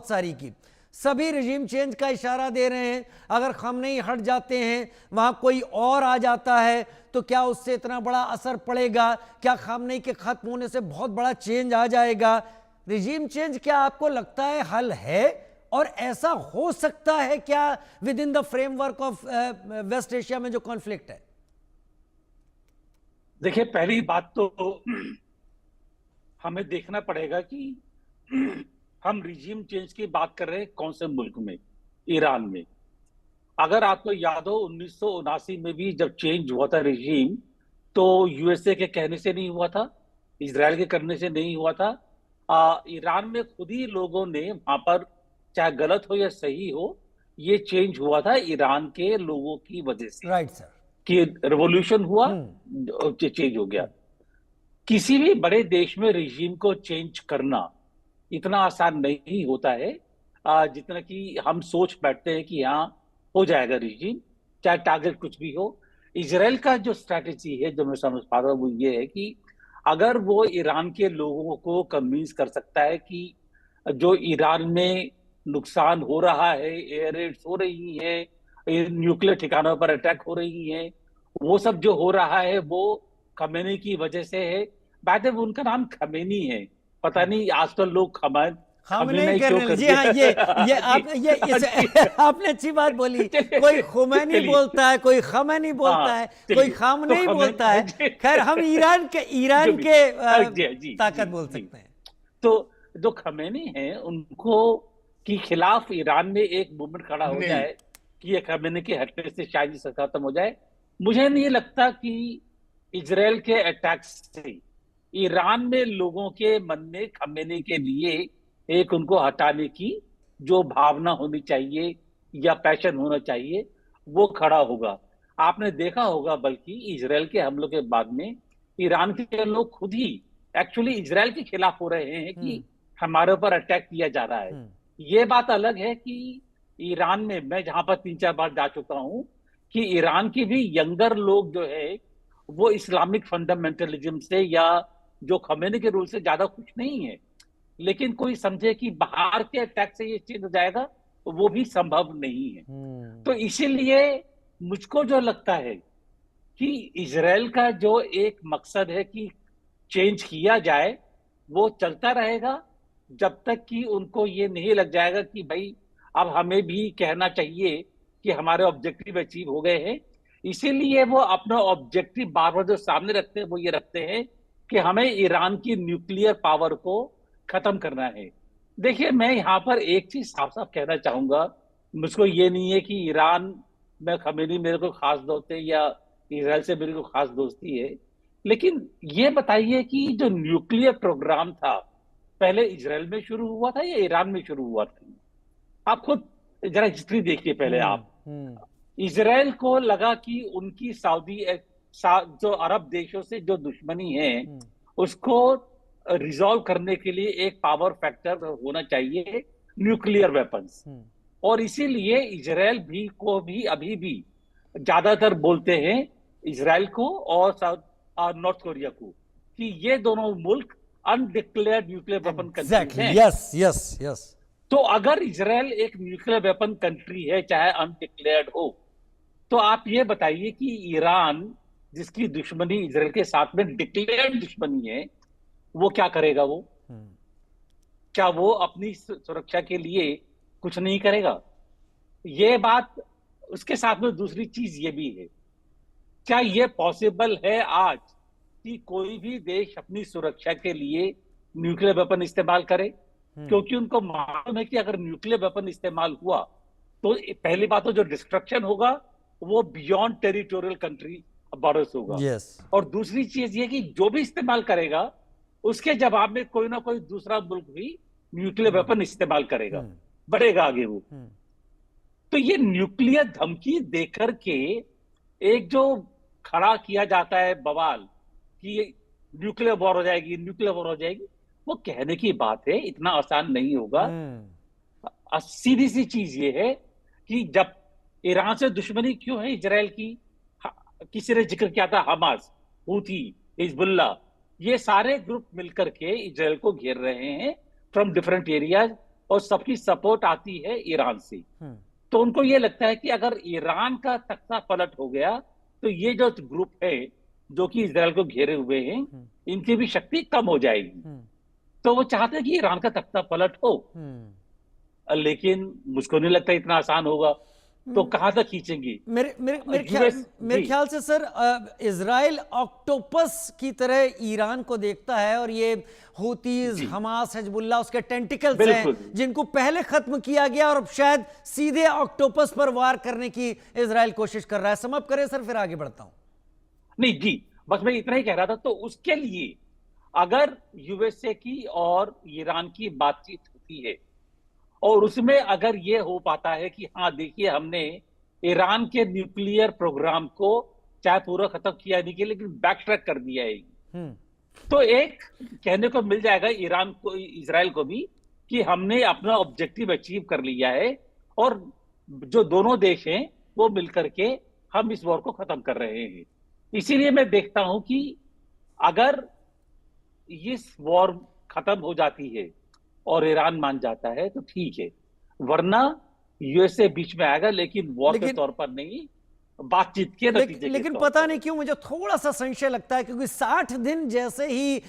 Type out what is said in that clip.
सारी की सभी रिजीम चेंज का इशारा दे रहे हैं। अगर खamenei हट जाते हैं, वहां कोई और आ जाता है, तो क्या उससे इतना बड़ा असर पड़ेगा? क्या खamenei के खत्म होने से बहुत बड़ा चेंज आ जाएगा? रिजीम चेंज क्या आपको लगता है हल है? और ऐसा हो सकता है क्या within the framework of West Asia में जो कॉन्फ्लिक्ट है? देखिए, पहली बात तो हमें देखना पड़ेगा कि हम रिजीम चेंज की बात कर रहे हैं कौन से मुल्क में। ईरान में। अगर आपको याद हो 1979 में भी जब चेंज हुआ था रिजीम, तो यूएसए के कहने से नहीं हुआ था, इजराइल के करने से नहीं हुआ था। ईरान में खुद ही लोगों ने वहां पर, चाहे गलत हो या सही हो, ये चेंज हुआ था ईरान के लोगों की वजह से। Right sir. कि कि रेवोल्यूशन हुआ, चेंज हो गया। किसी भी बड़े देश में रिजीम को चेंज करना इतना आसान नहीं होता है जितना कि हम सोच बैठते हैं कि हाँ, हो जाएगा रिजीम, चाहे टारगेट कुछ भी हो। इजराइल का जो स्ट्रैटेजी है, जो मैं समझ पा रहा हूँ, वो ये है कि अगर वो ईरान के लोगों को कन्विंस कर सकता है कि जो ईरान में नुकसान हो रहा है, एयर रेड्स हो रही है, न्यूक्लियर ठिकानों पर अटैक हो रही है, वो सब जो हो रहा है वो खमेनी की वजह से है। बात है, उनका नाम खमेनी है, पता नहीं आजकल लोग खamenei खमेनी क्यों कर्नल कर जी, हाँ, ये दिया। आपने आपने अच्छी बात बोली। कोई खुमैनी चलिए। बोलता है, कोई खमेनी बोलता हाँ, है, कोई चलिए। तो खामनेई बोलता है। खमेनी खैर, हम ईरान के जो भी, जी जी ताकत जी बोल जी। सकते हैं। तो जो खमेनी है, उनको की खिलाफ ईरान में एक मूवमेंट खड़ा हो नहीं। जाए कि ये खमेनी के हटने से शायद ये खत्म हो जाए। मुझे नहीं लगता कि इजराइल के अटैक से ईरान में लोगों के मन में खमेनी के लिए एक उनको हटाने की जो भावना होनी चाहिए या पैशन होना चाहिए, वो खड़ा होगा। आपने देखा होगा, बल्कि इजराइल के हमलों के बाद में ईरान के लोग खुद ही एक्चुअली इजराइल के खिलाफ हो रहे हैं कि हमारे ऊपर अटैक किया जा रहा है। ये बात अलग है कि ईरान में, मैं जहां पर 3-4 बार जा चुका हूं, कि ईरान की भी यंगर लोग जो है वो इस्लामिक फंडामेंटलिज्म से या जो खमेनी के रूल से ज्यादा कुछ नहीं है। लेकिन कोई समझे कि बाहर के अटैक से ये चेंज हो जाएगा, तो वो भी संभव नहीं है। तो इसीलिए मुझको जो लगता है कि इजराइल का जो एक मकसद है कि चेंज किया जाए, वो चलता रहेगा जब तक कि उनको ये नहीं लग जाएगा कि भाई अब हमें भी कहना चाहिए कि हमारे ऑब्जेक्टिव अचीव हो गए हैं। इसीलिए वो अपना ऑब्जेक्टिव बार बार जो सामने रखते हैं, वो ये रखते हैं कि हमें ईरान की न्यूक्लियर पावर को खत्म करना है। देखिए, मैं यहाँ पर एक चीज साफ साफ कहना चाहूंगा। मुझको ये नहीं है कि ईरान में खमेनी मेरे को खास दोस्त है या इसराइल से मेरे को खास दोस्ती है। लेकिन ये बताइए कि जो न्यूक्लियर प्रोग्राम था, पहले इसराइल में शुरू हुआ था या ईरान में शुरू हुआ था? आप खुद जरा हिस्ट्री देखिए पहले आप। इसराइल को लगा कि उनकी जो अरब देशों से जो दुश्मनी है, उसको रिजॉल्व करने के लिए एक पावर फैक्टर होना चाहिए, न्यूक्लियर वेपन्स। और इसीलिए इसराइल भी को भी अभी भी ज्यादातर बोलते हैं, इसराइल को और नॉर्थ कोरिया को, कि ये दोनों मुल्क undeclared nuclear weapon countries exactly, हैं। Yes yes yes. तो अगर इसराइल एक न्यूक्लियर वेपन कंट्री है, चाहे अनडिक्लेयर्ड हो, तो आप ये बताइए कि ईरान, जिसकी दुश्मनी इसराइल के साथ में डिक्लेयर्ड दुश्मनी है, वो क्या करेगा? वो क्या वो अपनी सुरक्षा के लिए कुछ नहीं करेगा? ये बात। उसके साथ में दूसरी चीज ये भी है, क्या ये पॉसिबल है आज कि कोई भी देश अपनी सुरक्षा के लिए न्यूक्लियर वेपन इस्तेमाल करे? क्योंकि उनको मालूम है कि अगर न्यूक्लियर वेपन इस्तेमाल हुआ, तो पहली बात तो जो डिस्ट्रक्शन होगा वो बियॉन्ड टेरिटोरियल कंट्री बॉर्डर्स होगा। यस। और दूसरी चीज ये कि जो भी इस्तेमाल करेगा, उसके जवाब में कोई ना कोई दूसरा मुल्क भी न्यूक्लियर वेपन इस्तेमाल करेगा, बढ़ेगा आगे वो। तो ये न्यूक्लियर धमकी देकर के एक जो खड़ा किया जाता है बवाल कि न्यूक्लियर वॉर हो जाएगी, न्यूक्लियर वॉर हो जाएगी, वो कहने की बात है, इतना आसान नहीं होगा। सीधी सी चीज ये है कि जब ईरान से दुश्मनी क्यों है इजराइल की, किसी ने जिक्र किया था, हमास, हूथी, हिजबुल्ला, ये सारे ग्रुप मिलकर के इजराइल को घेर रहे हैं फ्रॉम डिफरेंट एरियाज। और सबकी सपोर्ट आती है ईरान से। हम्म, तो उनको ये लगता है कि अगर ईरान का तख्ता पलट हो गया तो ये जो ग्रुप है जो कि इसराइल को घेरे हुए हैं, इनकी भी शक्ति कम हो जाएगी। हम्म, तो वो चाहते हैं कि ईरान का तख्ता पलट हो, हम्म। लेकिन मुझको नहीं लगता इतना आसान होगा। तो कहां तक खींचेंगे मेरे मेरे यूएस? मेरे जी ख्याल से सर, इजराइल ऑक्टोपस की तरह ईरान को देखता है, और ये हूतीज, जी हमास, हिजबुल्लाह उसके टेंटिकल्स हैं बिल्कुल। जिनको पहले खत्म किया गया, और अब शायद सीधे ऑक्टोपस पर वार करने की इजराइल कोशिश कर रहा है। समझ करें सर, फिर आगे बढ़ता हूं। नहीं जी, बस मैं इतना ही कह रहा था। तो उसके लिए अगर यूएसए की और ईरान की बातचीत होती है और उसमें अगर ये हो पाता है कि हाँ देखिए हमने ईरान के न्यूक्लियर प्रोग्राम को चाहे पूरा खत्म किया नहीं किया लेकिन बैक ट्रैक कर दिया है, हम्म, तो एक कहने को मिल जाएगा ईरान को, इसराइल को भी, कि हमने अपना ऑब्जेक्टिव अचीव कर लिया है और जो दोनों देश हैं वो मिलकर के हम इस वॉर को खत्म कर रहे हैं। इसीलिए मैं देखता हूं कि अगर इस वॉर खत्म हो जाती है और ईरान मान जाता है तो ठीक है, वरना यूएसए बीच में आएगा, लेकिन वॉर के लेकिन तौर पर नहीं, बातचीत के नतीजे के लेकिन तौर पता पर। नहीं क्यों मुझे थोड़ा सा संशय लगता है, क्योंकि 60 दिन जैसे ही